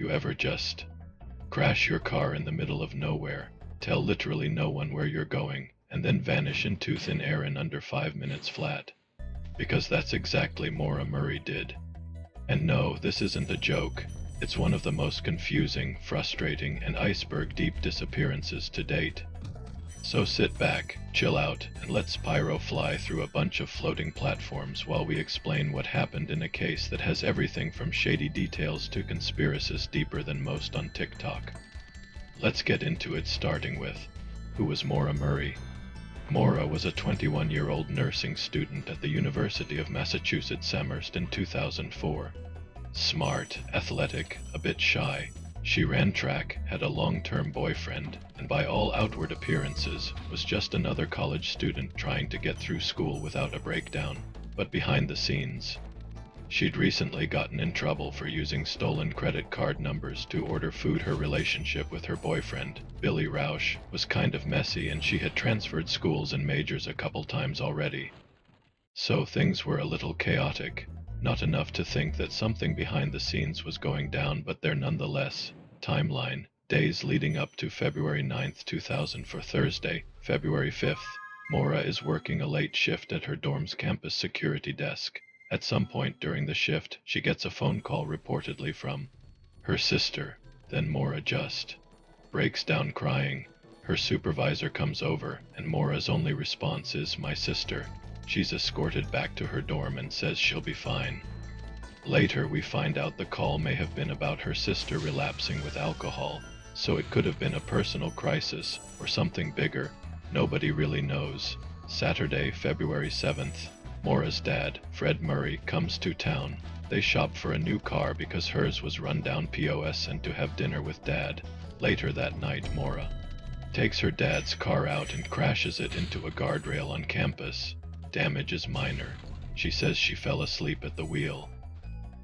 you ever just crash your car in the middle of nowhere, tell literally no one where you're going, and then vanish into thin air in under 5 minutes flat? Because that's exactly Maura Murray did. And no, this isn't a joke. It's one of the most confusing, frustrating, and iceberg-deep disappearances to date. So sit back, chill out, and let Spyro fly through a bunch of floating platforms while we explain what happened in a case that has everything from shady details to conspiracies deeper than most on TikTok. Let's get into it, starting with, who was Maura Murray? Maura was a 21-year-old nursing student at the University of Massachusetts Amherst in 2004. Smart, athletic, a bit shy, she ran track, had a long-term boyfriend, and by all outward appearances, was just another college student trying to get through school without a breakdown. But behind the scenes, she'd recently gotten in trouble for using stolen credit card numbers to order food. Her relationship with her boyfriend, Billy Rausch, was kind of messy, and she had transferred schools and majors a couple times already. So things were a little chaotic. Not enough to think that something behind the scenes was going down, but there nonetheless. Timeline: days leading up to February 9th, 2000. For Thursday, February 5th, Maura is working a late shift at her dorm's campus security desk. At some point during the shift, she gets a phone call reportedly from her sister. Then Maura just breaks down crying. Her supervisor comes over, and Maura's only response is, "My sister." She's escorted back to her dorm and says she'll be fine. Later, we find out the call may have been about her sister relapsing with alcohol, so it could have been a personal crisis or something bigger. Nobody really knows. Saturday, February 7th, Maura's dad, Fred Murray, comes to town. They shop for a new car because hers was run down POS and to have dinner with Dad. Later that night, Maura takes her dad's car out and crashes it into a guardrail on campus. Damage is minor. She says she fell asleep at the wheel.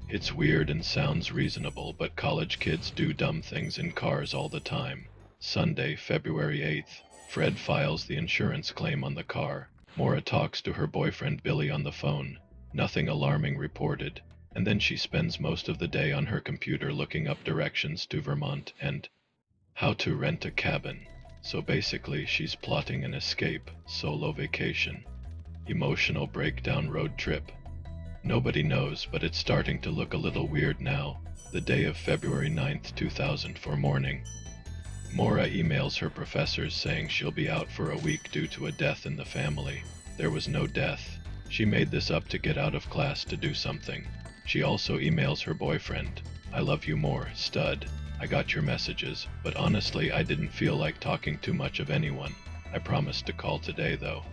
It's weird and sounds reasonable, but college kids do dumb things in cars all the time. Sunday, February 8th, Fred files the insurance claim on the car. Maura talks to her boyfriend Billy on the phone. Nothing alarming reported. And then she spends most of the day on her computer looking up directions to Vermont and how to rent a cabin. So basically, she's plotting an escape, solo vacation. Emotional breakdown road trip. Nobody knows, but it's starting to look a little weird now. The day of February 9th, 2004 morning. Maura emails her professors saying she'll be out for a week due to a death in the family. There was no death. She made this up to get out of class to do something. She also emails her boyfriend, "I love you more, stud. I got your messages, but honestly I didn't feel like talking too much of anyone. I promised to call today though."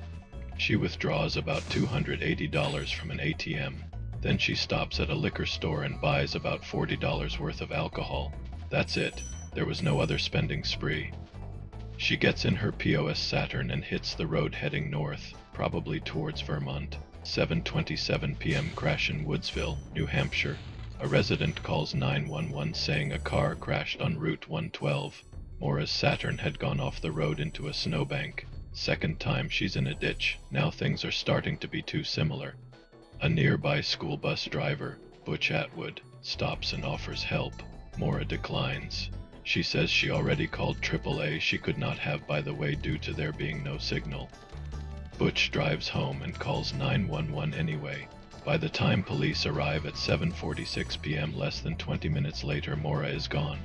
She withdraws about $280 from an ATM. Then she stops at a liquor store and buys about $40 worth of alcohol. That's it. There was no other spending spree. She gets in her POS Saturn and hits the road heading north, probably towards Vermont. 7:27 p.m. crash in Woodsville, New Hampshire. A resident calls 911 saying a car crashed on Route 112. Maura's Saturn had gone off the road into a snowbank. Second time she's in a ditch. Now things are starting to be too similar. A nearby school bus driver, Butch Atwood, stops and offers help. Maura declines. She says she already called AAA. She could not have, by the way, due to there being no signal. Butch drives home and calls 911 anyway. By the time police arrive at 7:46 p.m., less than 20 minutes later, Maura is gone.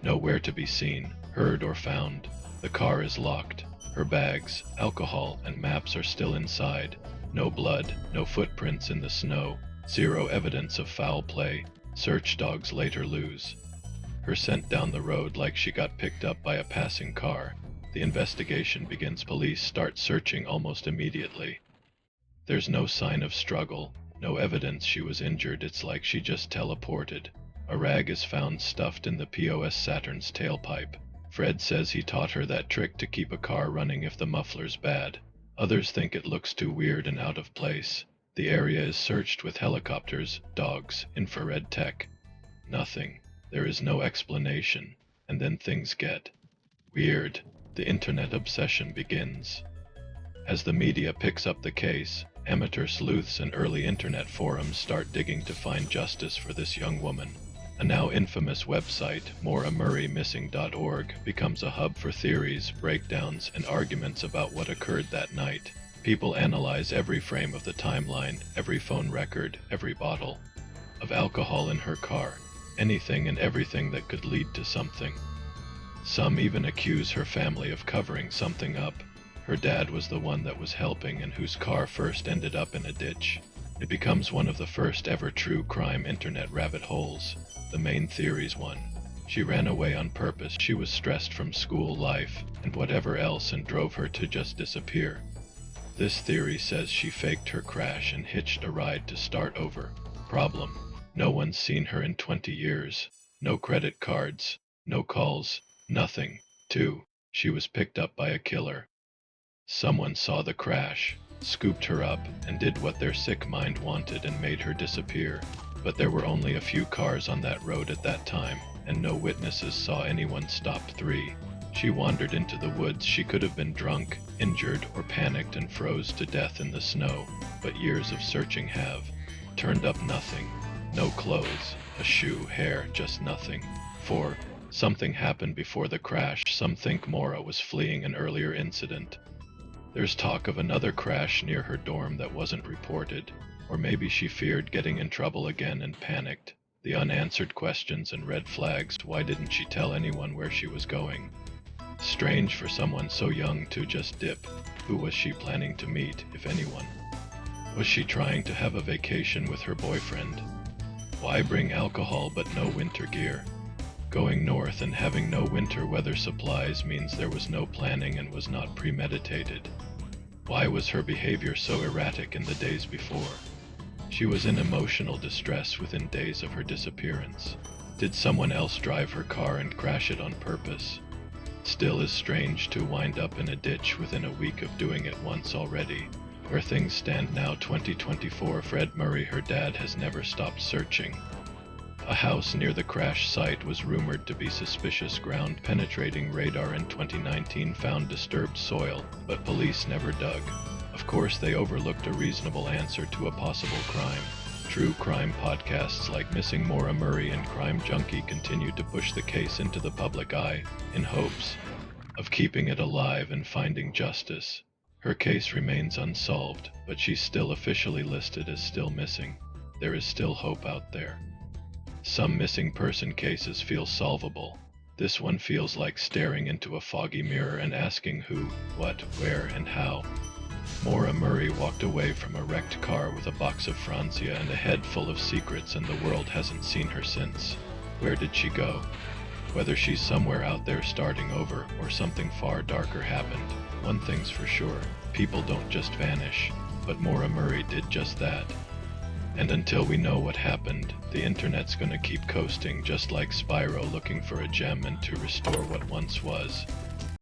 Nowhere to be seen, heard, or found. The car is locked. Her bags, alcohol, and maps are still inside. No blood, no footprints in the snow. Zero evidence of foul play. Search dogs later lose her scent down the road like she got picked up by a passing car. The investigation begins. Police start searching almost immediately. There's no sign of struggle, no evidence she was injured. It's like she just teleported. A rag is found stuffed in the POS Saturn's tailpipe. Fred says he taught her that trick to keep a car running if the muffler's bad. Others think it looks too weird and out of place. The area is searched with helicopters, dogs, infrared tech. Nothing. There is no explanation. And then things get weird. The internet obsession begins. As the media picks up the case, amateur sleuths and early internet forums start digging to find justice for this young woman. A now infamous website, MauraMurrayMissing.org, becomes a hub for theories, breakdowns, and arguments about what occurred that night. People analyze every frame of the timeline, every phone record, every bottle of alcohol in her car, anything and everything that could lead to something. Some even accuse her family of covering something up. Her dad was the one that was helping and whose car first ended up in a ditch. It becomes one of the first ever true crime internet rabbit holes. The main theory's one. She ran away on purpose. She was stressed from school life and whatever else and drove her to just disappear. This theory says she faked her crash and hitched a ride to start over. Problem: no one's seen her in 20 years. No credit cards, no calls, nothing. 2. She was picked up by a killer. Someone saw the crash, scooped her up, and did what their sick mind wanted and made her disappear. But there were only a few cars on that road at that time, and no witnesses saw anyone stop. 3. She wandered into the woods. She could have been drunk, injured, or panicked and froze to death in the snow, but years of searching have turned up nothing. No clothes, a shoe, hair, just nothing. 4. Something happened before the crash. Some think Maura was fleeing an earlier incident. There's talk of another crash near her dorm that wasn't reported, or maybe she feared getting in trouble again and panicked. The unanswered questions and red flags. Why didn't she tell anyone where she was going? Strange for someone so young to just dip. Who was she planning to meet, if anyone? Was she trying to have a vacation with her boyfriend? Why bring alcohol but no winter gear? Going north and having no winter weather supplies means there was no planning and was not premeditated. Why was her behavior so erratic in the days before? She was in emotional distress within days of her disappearance. Did someone else drive her car and crash it on purpose? Still is strange to wind up in a ditch within a week of doing it once already. Where things stand now, 2024, Fred Murray, her dad, has never stopped searching. A house near the crash site was rumored to be suspicious. Ground-penetrating radar in 2019 found disturbed soil, but police never dug. Of course, they overlooked a reasonable answer to a possible crime. True crime podcasts like Missing Maura Murray and Crime Junkie continue to push the case into the public eye, in hopes of keeping it alive and finding justice. Her case remains unsolved, but she's still officially listed as still missing. There is still hope out there. Some missing person cases feel solvable. This one feels like staring into a foggy mirror and asking who, what, where, and how. Maura Murray walked away from a wrecked car with a box of Francia and a head full of secrets, and the world hasn't seen her since. Where did she go? Whether she's somewhere out there starting over or something far darker happened, one thing's for sure: people don't just vanish. But Maura Murray did just that. And until we know what happened, the internet's gonna keep coasting just like Spyro looking for a gem and to restore what once was.